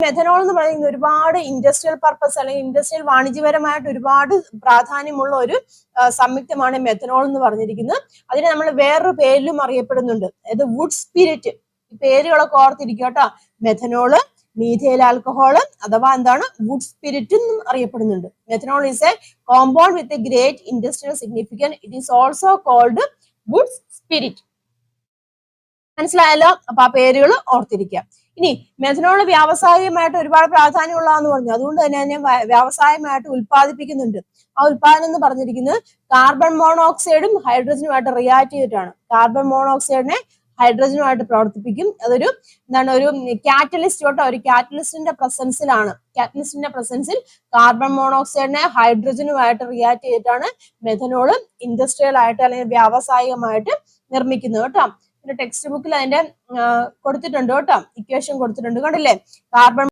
Methanol എന്ന് പറയുന്നത് ഒരുപാട് ഇൻഡസ്ട്രിയൽ പർപ്പസ് അല്ലെങ്കിൽ ഇൻഡസ്ട്രിയൽ വാണിജ്യപരമായിട്ട് ഒരുപാട് പ്രാധാന്യമുള്ള ഒരു സംയുക്തമാണ് മെഥനോൾ എന്ന് പറഞ്ഞിരിക്കുന്നത്. അതിനെ നമ്മൾ വേറൊരു പേരിലും അറിയപ്പെടുന്നുണ്ട്. അതായത് വുഡ് സ്പിരിറ്റ്. ഈ പേരുകളൊക്കെ ഓർത്തിരിക്കുക കേട്ടോ. മെഥനോള്, മീഥൈൽ ആൽക്കഹോള് അഥവാ എന്താണ് വുഡ് സ്പിരിറ്റ് എന്നും അറിയപ്പെടുന്നുണ്ട്. Methanol is a compound with a great industrial significance. It is also called wood spirit. മനസ്സിലായല്ലോ? അപ്പൊ ആ പേരുകൾ ഓർത്തിരിക്കുക. ഇനി മെഥനോൾ വ്യാവസായികമായിട്ട് ഒരുപാട് പ്രാധാന്യമുള്ളതെന്ന് പറഞ്ഞു. അതുകൊണ്ട് തന്നെ വ്യാവസായികമായിട്ട് ഉൽപ്പാദിപ്പിക്കുന്നുണ്ട്. ആ ഉൽപാദനം എന്ന് പറഞ്ഞിരിക്കുന്നത് കാർബൺ മോണോക്സൈഡും ഹൈഡ്രജനുമായിട്ട് റിയാക്ട് ചെയ്തിട്ടാണ്. കാർബൺ മോണോക്സൈഡിനെ ഹൈഡ്രജനുമായിട്ട് പ്രവർത്തിപ്പിക്കും. അതൊരു എന്താണ്, ഒരു കാറ്റലിസ്റ്റ് കേട്ടോ. ഒരു കാറ്റലിസ്റ്റിന്റെ പ്രസൻസിലാണ്, കാറ്റലിസ്റ്റിന്റെ പ്രസൻസിൽ കാർബൺ മോണോക്സൈഡിനെ ഹൈഡ്രജനുമായിട്ട് റിയാക്ട് ചെയ്തിട്ടാണ് മെഥനോൾ ഇൻഡസ്ട്രിയൽ ആയിട്ട് അല്ലെങ്കിൽ വ്യാവസായികമായിട്ട് നിർമ്മിക്കുന്നത് കേട്ടോ. പിന്നെ ടെക്സ്റ്റ് ബുക്കിൽ അതിന്റെ കൊടുത്തിട്ടുണ്ട് കേട്ടോ, ഇക്വേഷൻ കൊടുത്തിട്ടുണ്ട്. കണ്ടില്ലേ? കാർബൺ